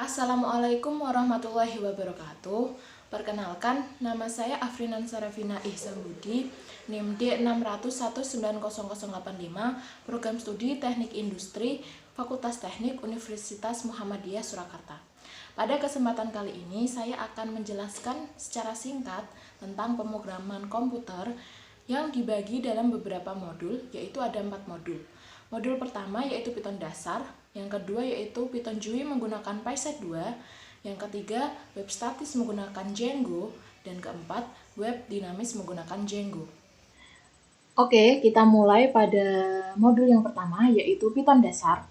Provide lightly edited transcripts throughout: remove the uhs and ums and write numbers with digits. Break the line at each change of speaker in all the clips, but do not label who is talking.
Assalamualaikum warahmatullahi wabarakatuh. Perkenalkan, nama saya Afrinan Sarafina Ihsan Budi, NIM D6019085, Program Studi Teknik Industri, Fakultas Teknik Universitas Muhammadiyah Surakarta. Pada kesempatan kali ini, saya akan menjelaskan secara singkat tentang pemrograman komputer yang dibagi dalam beberapa modul, yaitu ada 4 modul. Modul pertama yaitu Python dasar, yang kedua yaitu Python GUI menggunakan PySet 2, yang ketiga web statis menggunakan Django, dan keempat web dinamis menggunakan Django. Oke, kita mulai pada modul yang pertama yaitu Python dasar.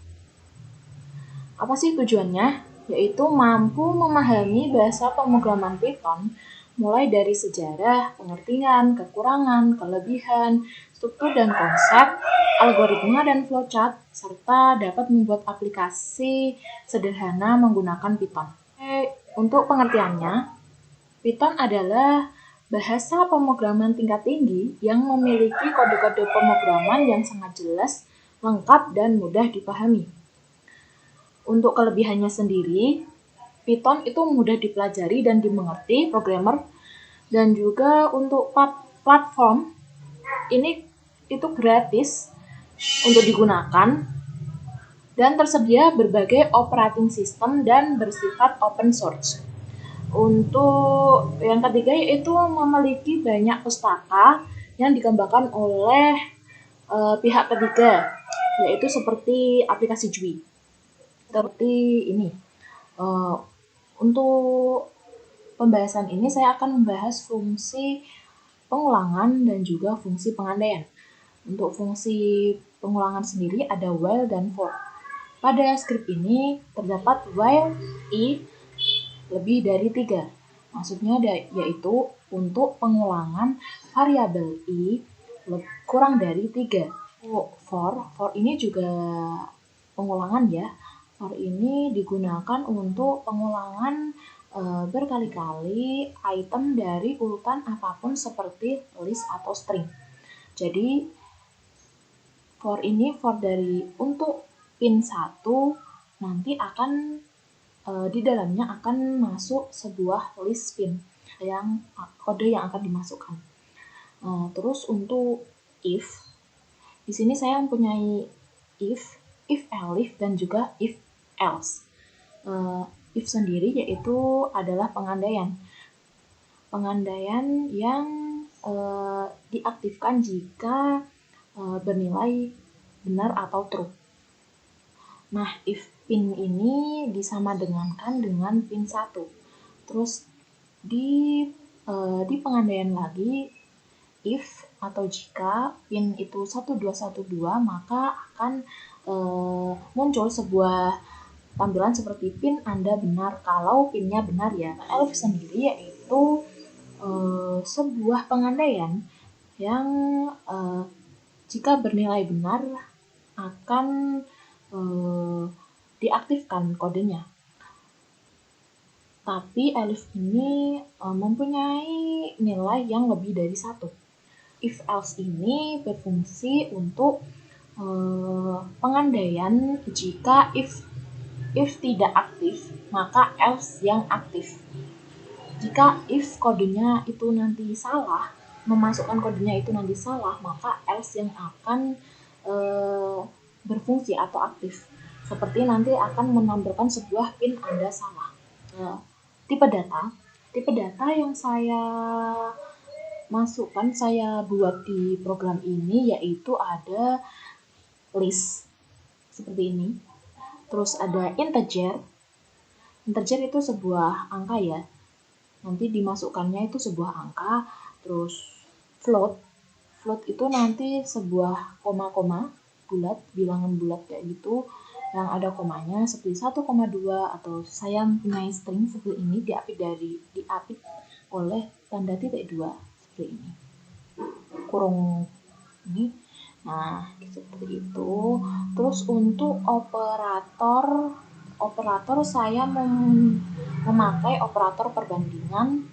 Apa sih tujuannya? Yaitu mampu memahami bahasa pemrograman Python mulai dari sejarah, pengertian, kekurangan, kelebihan, struktur dan konsep, algoritma dan flowchart, serta dapat membuat aplikasi sederhana menggunakan Python. Untuk pengertiannya, Python adalah bahasa pemrograman tingkat tinggi yang memiliki kode-kode pemrograman yang sangat jelas, lengkap, dan mudah dipahami. Untuk kelebihannya sendiri, Python itu mudah dipelajari dan dimengerti programmer, dan juga untuk platform ini itu gratis untuk digunakan dan tersedia berbagai operating system dan bersifat open source. Untuk yang ketiga yaitu memiliki banyak pustaka yang dikembangkan oleh pihak ketiga, yaitu seperti aplikasi GUI. Seperti ini. Untuk pembahasan ini saya akan membahas fungsi pengulangan dan juga fungsi pengandaian. Untuk fungsi pengulangan sendiri ada while dan for. Pada skrip ini terdapat while i lebih dari 3. Maksudnya yaitu untuk pengulangan variabel i kurang dari 3. For ini juga pengulangan ya. For ini digunakan untuk pengulangan berkali-kali item dari urutan apapun seperti list atau string. Jadi for ini dari untuk pin 1 nanti akan di dalamnya akan masuk sebuah list pin yang kode yang akan dimasukkan. Terus untuk if, di sini saya mempunyai if elif dan juga if else. If sendiri yaitu adalah pengandaian yang diaktifkan jika bernilai benar atau true. Nah, if pin ini disamadengankan dengan pin 1. Terus di pengandaian lagi, if atau jika pin itu 1212 maka akan muncul sebuah tampilan seperti pin Anda benar kalau pinnya benar ya. Elif sendiri yaitu sebuah pengandaian yang jika bernilai benar akan diaktifkan kodenya. Tapi elif ini mempunyai nilai yang lebih dari 1. If else ini berfungsi untuk pengandaian jika if tidak aktif, maka else yang aktif. Jika if kodenya itu nanti salah, memasukkan kodenya itu nanti salah, maka else yang akan berfungsi atau aktif. Seperti nanti akan menampilkan sebuah pin Anda salah. Tipe data yang saya masukkan, saya buat di program ini yaitu ada list seperti ini. Terus ada integer itu sebuah angka ya. Nanti dimasukkannya itu sebuah angka. Terus float itu nanti sebuah koma-koma bulat, bilangan bulat kayak gitu yang ada komanya seperti 1,2, atau saya mempunyai string seperti ini diapit oleh tanda titik 2 seperti ini. Kurung ini. Nah, seperti itu. Terus untuk operator saya memakai operator perbandingan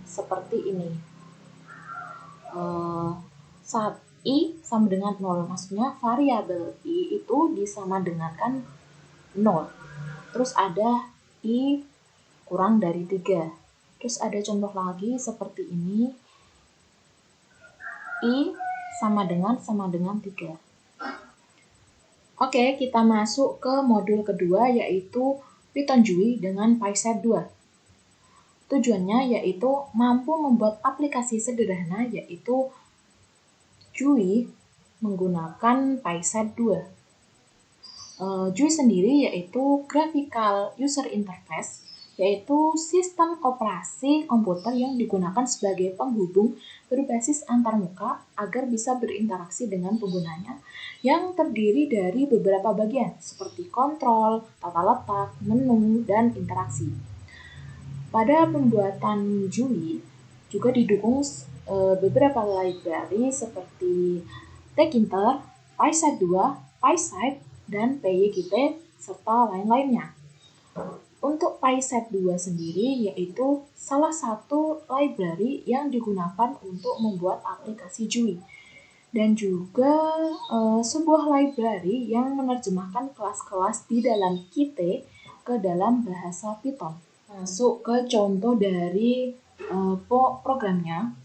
seperti ini. Saat i sama dengan 0, maksudnya variabel i itu disamadengankan 0. Terus ada I kurang dari 3. Terus ada contoh lagi seperti ini. I sama dengan 3. Oke, kita masuk ke modul kedua yaitu Python GUI dengan PySet 2. Tujuannya yaitu mampu membuat aplikasi sederhana yaitu GUI menggunakan PySet 2. GUI sendiri yaitu Graphical User Interface, yaitu sistem operasi komputer yang digunakan sebagai penghubung berbasis antarmuka agar bisa berinteraksi dengan penggunanya, yang terdiri dari beberapa bagian seperti kontrol, tata letak, menu, dan interaksi. Pada pembuatan GUI juga didukung beberapa library seperti Tkinter, PySet 2, PySite, dan PyGT, serta lain-lainnya. Untuk PySet 2 sendiri yaitu salah satu library yang digunakan untuk membuat aplikasi GUI, dan juga sebuah library yang menerjemahkan kelas-kelas di dalam Qt ke dalam bahasa Python. Masuk ke contoh dari programnya,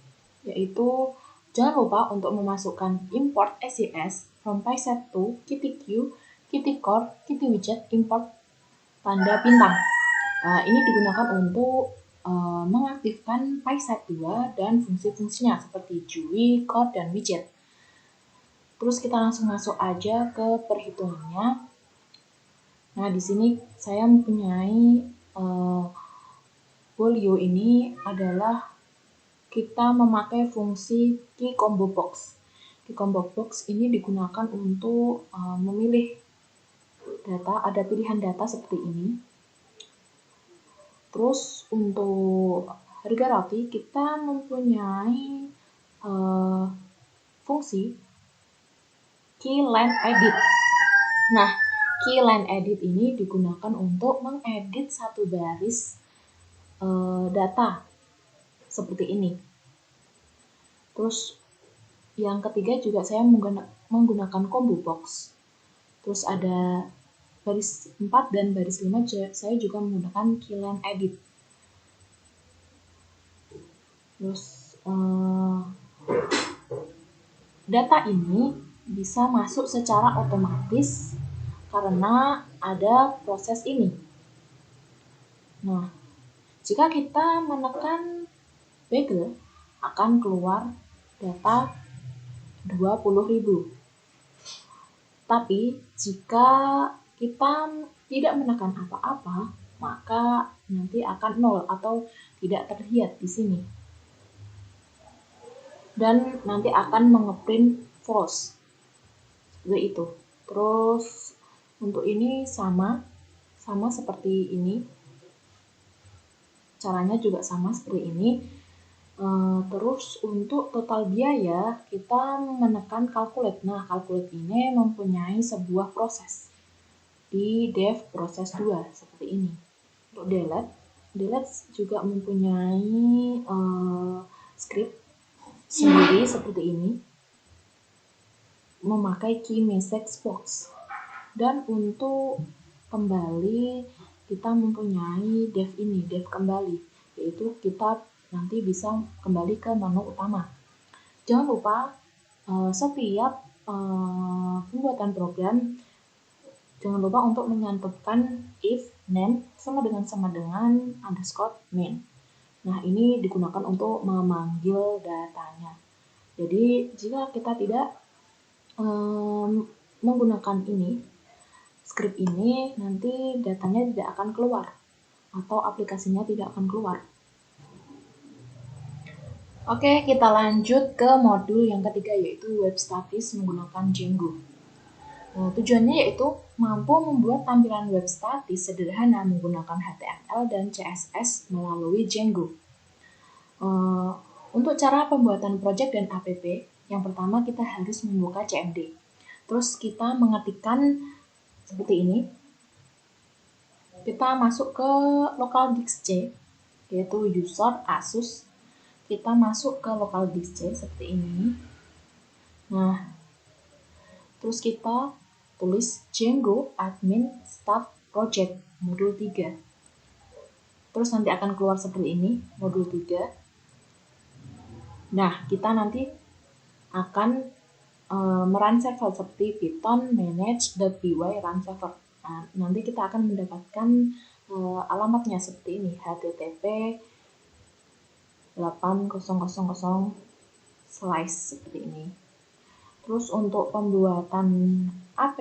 yaitu jangan lupa untuk memasukkan import SES from PySet to QtQ, Qt-Core, Qt-Widget, import tanda bintang. Ini digunakan untuk mengaktifkan PySet 2 dan fungsi-fungsinya seperti GUI, core, dan widget. Terus kita langsung masuk aja ke perhitungannya. Nah, di sini saya mempunyai Bolio ini adalah kita memakai fungsi KeyComboBox. KeyComboBox ini digunakan untuk memilih data, ada pilihan data seperti ini. Terus untuk harga roti kita mempunyai fungsi KeyLineEdit. Nah, KeyLineEdit ini digunakan untuk mengedit satu baris data seperti ini. Terus yang ketiga juga saya menggunakan combo box. Terus ada baris 4 dan baris 5 saya juga menggunakan KeyLineEdit. Terus data ini bisa masuk secara otomatis karena ada proses ini. Nah, jika kita menekan bagel akan keluar data 20.000. Tapi jika kita tidak menekan apa-apa, maka nanti akan 0 atau tidak terlihat di sini. Dan nanti akan mengeprint false. Seperti itu. Terus untuk ini sama seperti ini. Caranya juga sama seperti ini. Terus untuk total biaya kita menekan calculate. Nah, calculate ini mempunyai sebuah proses di dev proses 2 seperti ini. Untuk delete juga mempunyai script sendiri seperti ini, memakai key message box. Dan untuk kembali kita mempunyai dev kembali, yaitu kita nanti bisa kembali ke menu utama. Jangan lupa setiap pembuatan program jangan lupa untuk menyantupkan if name sama dengan underscore main. Nah, ini digunakan untuk memanggil datanya. Jadi jika kita tidak menggunakan ini script ini, nanti datanya tidak akan keluar atau aplikasinya tidak akan keluar. Oke, kita lanjut ke modul yang ketiga yaitu web statis menggunakan Django. Nah, tujuannya yaitu mampu membuat tampilan web statis sederhana menggunakan HTML dan CSS melalui Django. Untuk cara pembuatan project dan app, yang pertama kita harus membuka CMD. Terus kita mengetikkan seperti ini. Kita masuk ke local disk C, yaitu user Asus. Kita masuk ke local disk C seperti ini. Nah, terus kita tulis Django admin start project modul 3. Terus nanti akan keluar seperti ini, modul 3. Nah, kita nanti akan merun server seperti python manage.py run server. Nah, nanti kita akan mendapatkan alamatnya seperti ini, http 8000 slice seperti ini. Terus untuk pembuatan app,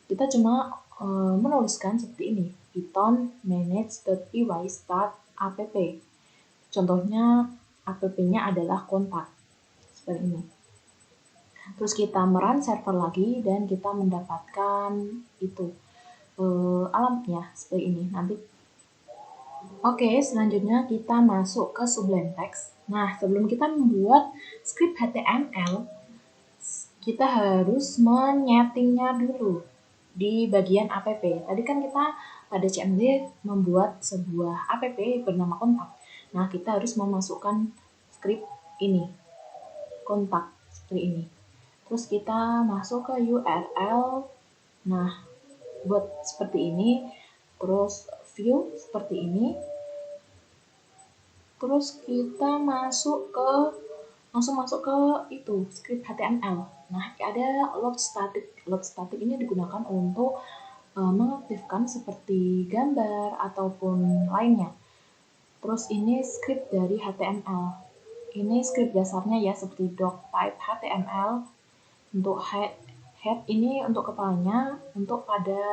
kita cuma menuliskan seperti ini, python manage.py start app. Contohnya app-nya adalah kontak, seperti ini. Terus kita merun server lagi dan kita mendapatkan itu alamatnya seperti ini. Nanti Oke, selanjutnya kita masuk ke Sublime Text. Nah, sebelum kita membuat script HTML, kita harus menyetingnya dulu di bagian app. Tadi kan kita pada CMD membuat sebuah app bernama kontak. Nah, kita harus memasukkan script ini, kontak, seperti ini. Terus kita masuk ke URL. Nah, buat seperti ini. Terus view seperti ini. Terus kita langsung masuk ke itu script HTML. Nah, ada load static. Load static ini digunakan untuk mengaktifkan seperti gambar ataupun lainnya. Terus ini script dari HTML. Ini script dasarnya ya, seperti doctype HTML. Untuk head ini untuk kepalanya, untuk pada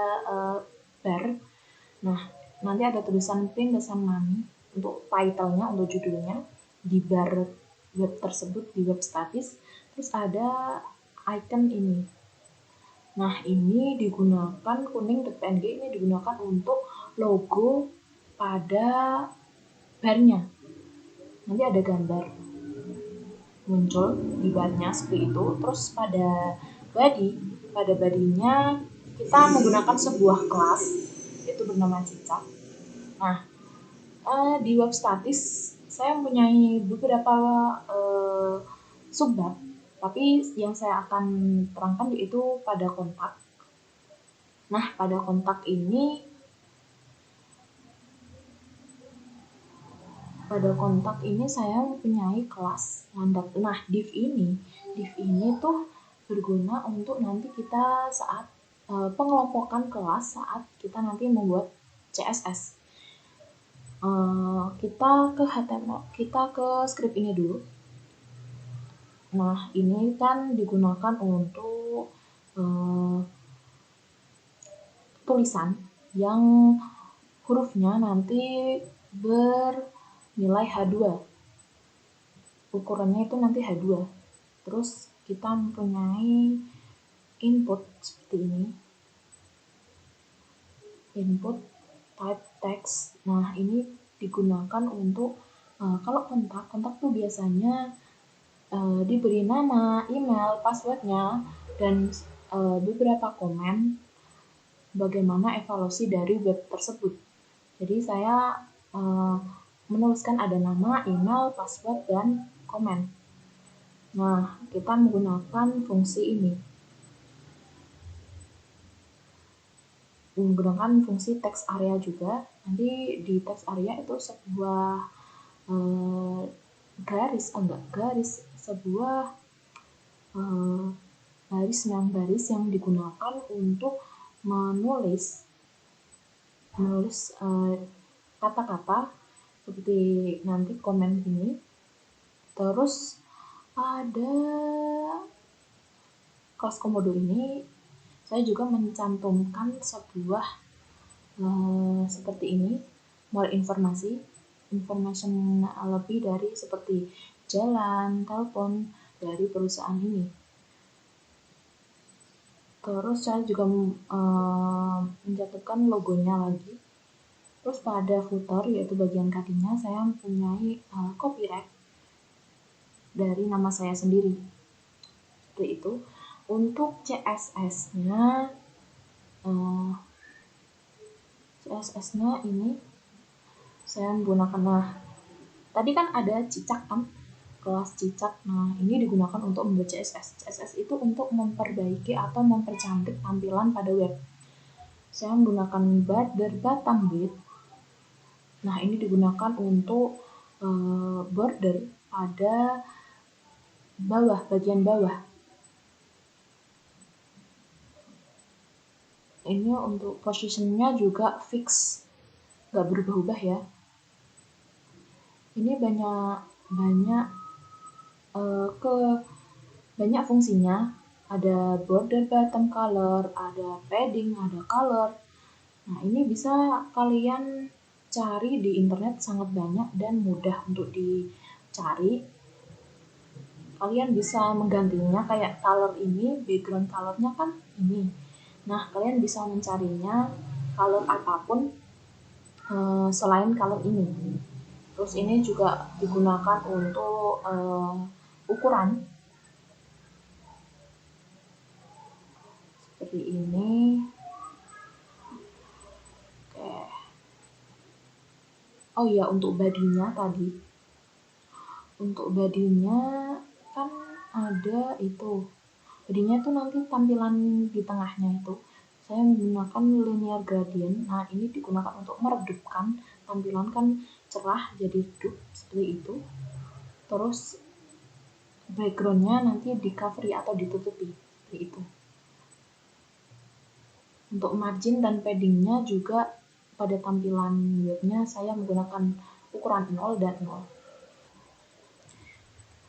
bar. Nah, nanti ada tulisan print pesan money untuk title-nya, untuk judulnya di bar web tersebut, di web statis. Terus ada icon ini. Nah, ini digunakan kuning.png, ini digunakan untuk logo pada barnya. Nanti ada gambar muncul di barnya seperti itu. Terus pada body-nya kita menggunakan sebuah kelas, itu bernama cicak. Nah, di web statis saya mempunyai beberapa subbab, tapi yang saya akan terangkan yaitu pada kontak. Nah, pada kontak ini saya mempunyai kelas landak. Nah, div ini tuh berguna untuk nanti kita saat pengelompokan kelas saat kita nanti membuat CSS. Kita ke HTML, kita ke script ini dulu. Nah, ini kan digunakan untuk tulisan yang hurufnya nanti bernilai H2. Ukurannya itu nanti H2. Terus kita mempunyai input seperti ini. Input type text. Nah, ini digunakan untuk kalau kontak tuh biasanya diberi nama, email, passwordnya, dan beberapa komen bagaimana evaluasi dari web tersebut. Jadi saya menuliskan ada nama, email, password, dan komen. Nah, kita menggunakan fungsi ini. Menggunakan fungsi text area juga. Nanti di text area itu sebuah baris yang digunakan untuk menulis kata-kata seperti nanti komen ini. Terus ada kelas komodo ini saya juga mencantumkan sebuah seperti ini, more information lebih dari seperti jalan, telepon dari perusahaan ini. Terus saya juga mencantumkan logonya lagi. Terus pada footer, yaitu bagian kakinya, saya mempunyai copyright dari nama saya sendiri. Seperti itu. Untuk CSS-nya ini saya menggunakan, tadi kan ada cicak kan, kelas cicak. Nah, ini digunakan untuk membuat CSS. CSS itu untuk memperbaiki atau mempercantik tampilan pada web. Saya menggunakan border bottom width Nah, ini digunakan untuk border pada bawah, bagian bawah. Ini untuk positionnya juga fix, nggak berubah-ubah ya. Ini banyak fungsinya. Ada border bottom color, ada padding, ada color. Nah, ini bisa kalian cari di internet, sangat banyak dan mudah untuk dicari. Kalian bisa menggantinya, kayak color ini, background colornya kan ini. Nah, kalian bisa mencarinya color apapun selain color ini. Terus ini juga digunakan untuk ukuran seperti ini. Oke. Oh iya, untuk badinya tadi. Untuk badinya kan ada itu. Badinya itu nanti tampilan di tengahnya itu. Saya menggunakan linear gradient. Nah, ini digunakan untuk meredupkan tampilan, kan cerah jadi redup seperti itu. Terus backgroundnya nanti di cover atau ditutupi seperti itu. Untuk margin dan paddingnya juga pada tampilan webnya saya menggunakan ukuran 0 dan 0.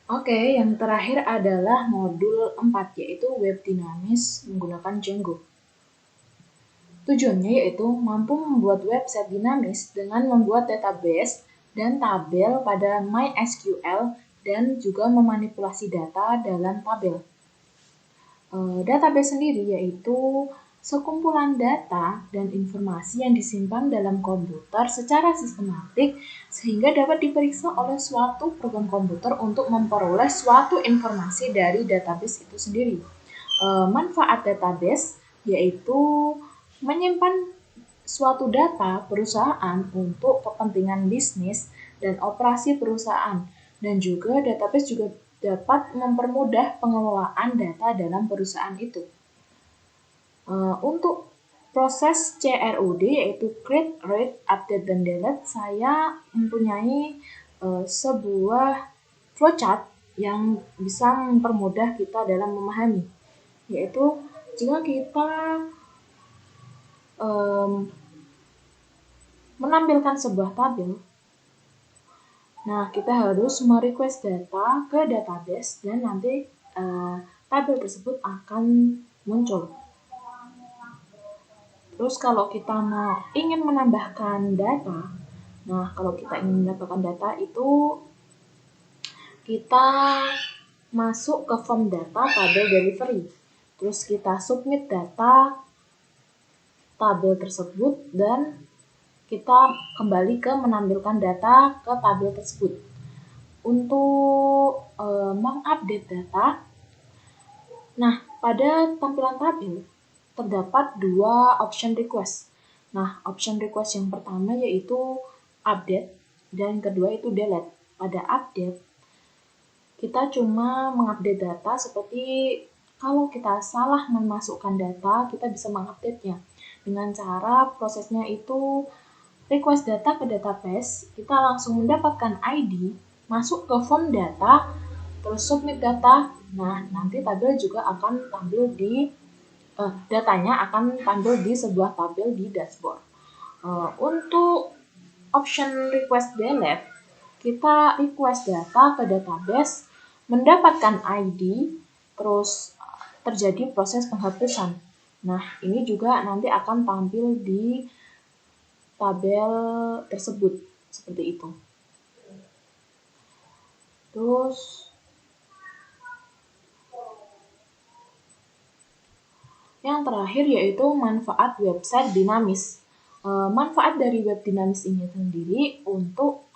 Oke, yang terakhir adalah modul 4, yaitu web dinamis menggunakan Django. Tujuannya yaitu mampu membuat website dinamis dengan membuat database dan tabel pada MySQL dan juga memanipulasi data dalam tabel. Database sendiri yaitu sekumpulan data dan informasi yang disimpan dalam komputer secara sistematik sehingga dapat diperiksa oleh suatu program komputer untuk memperoleh suatu informasi dari database itu sendiri. Manfaat database yaitu menyimpan suatu data perusahaan untuk kepentingan bisnis dan operasi perusahaan, dan juga database juga dapat mempermudah pengelolaan data dalam perusahaan itu. Untuk proses CRUD yaitu create, read, update, dan delete, saya mempunyai sebuah flowchart yang bisa mempermudah kita dalam memahami, yaitu jika kita menampilkan sebuah tabel, nah kita harus merequest data ke database dan nanti tabel tersebut akan muncul. Terus kalau kita ingin menambahkan data, nah kalau kita ingin menambahkan data itu kita masuk ke form data tabel delivery. Terus kita submit data tabel tersebut dan kita kembali ke menampilkan data ke tabel tersebut. Untuk mengupdate data, nah pada tampilan tabel terdapat dua option request. Nah, option request yang pertama yaitu update dan kedua itu delete. Pada update, kita cuma mengupdate data seperti kalau kita salah memasukkan data, kita bisa mengupdate-nya. Dengan cara prosesnya itu request data ke database, kita langsung mendapatkan ID, masuk ke form data, terus submit data. Nah, nanti tabel juga akan tampil di datanya akan tampil di sebuah tabel di dashboard. Untuk option request delete, kita request data ke database, mendapatkan ID, terus terjadi proses penghapusan. Nah, ini juga nanti akan tampil di tabel tersebut, seperti itu. Terus yang terakhir yaitu manfaat website dinamis. Manfaat dari web dinamis ini sendiri untuk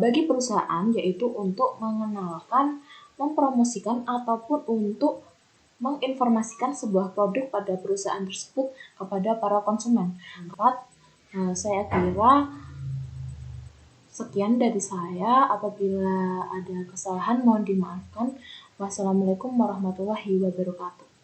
bagi perusahaan yaitu untuk mengenalkan, mempromosikan, ataupun untuk menginformasikan sebuah produk pada perusahaan tersebut kepada para konsumen. Saya kira sekian dari saya. Apabila ada kesalahan mohon dimaafkan. Wassalamualaikum warahmatullahi wabarakatuh.